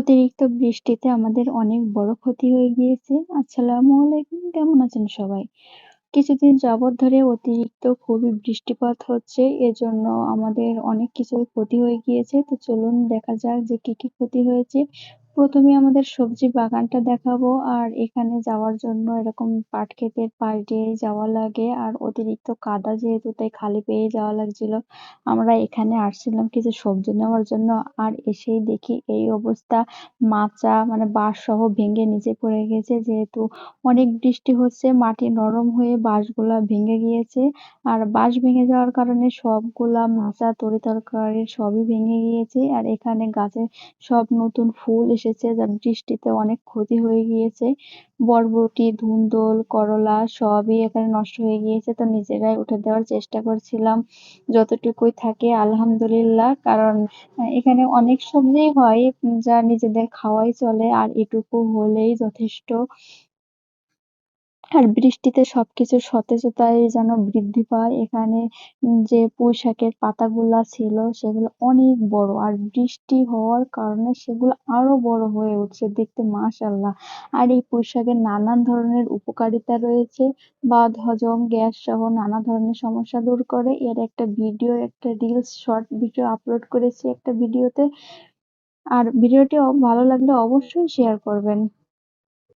অতিরিক্ত বৃষ্টিতে আমাদের অনেক বড় ক্ষতি হয়ে গিয়েছে। আসসালামু আলাইকুম, কেমন আছেন সবাই? কিছুদিন যাবৎ ধরে অতিরিক্ত খুবই বৃষ্টিপাত হচ্ছে। এজন্য আমাদের অনেক কিছুই ক্ষতি হয়ে গিয়েছে। তো চলুন দেখা যাক যে কি ক্ষতি হয়েছে। ১ম এ আমাদের সবজি বাগানটা দেখাবো। আর এখানে যাওয়ার জন্য এরকম পাট ক্ষেতের পাশ দিয়েই যাওয়া লাগে। আর অতিরিক্ত কাদা যেহেতু তাই খালি পেয়েই যাওয়া লাগছিল। আমরা এখানে আসছিলাম কিছু সবজি নেওয়ার জন্য। আর এসেই দেখি এই অবস্থা। মাচা মানে বাঁশসহ ভেঙে নিচে পড়ে গেছে। যেহেতু অনেক বৃষ্টি হচ্ছে, মাটি নরম হয়ে বাঁশগুলা ভেঙে গিয়েছে। আর বাঁশ ভেঙে যাওয়ার কারণে সবগুলা মাচা তরিতরকারি সবই ভেঙে গিয়েছে। আর এখানে গাছে সব নতুন ফুল এসেছে, যা বৃষ্টিতে অনেক ক্ষতি হয়ে গিয়েছে। বরবটি, ধুন্দুল, করলা সবই এখানে নষ্ট হয়ে গিয়েছে। তো নিজেরাই উঠে দেওয়ার চেষ্টা করছিলাম যতটুকুই থাকে আলহামদুলিল্লাহ। কারণ এখানে অনেক সবজিই হয় যা নিজেদের খাওয়াই চলে, আর এটুকু হলেই যথেষ্ট। আর বৃষ্টিতে সবকিছুর সতেজতাই যেন বৃদ্ধি পায়। এখানে যে পুঁইশাকের পাতাগুলা ছিল সেগুলো অনেক বড়, আর বৃষ্টি হওয়ার কারণে সেগুলো আরো বড় হয়ে উঠছে দেখতে মাশাআল্লাহ। আর এই পুঁইশাকের নানান ধরনের উপকারিতা রয়েছে, বাত হজম, গ্যাস সহ নানা ধরনের সমস্যা দূর করে। এর একটা ভিডিও, একটা রিলস শর্ট ভিডিও আপলোড করেছি একটা ভিডিওতে। আর ভিডিওটি ভালো লাগলে অবশ্যই শেয়ার করবেন।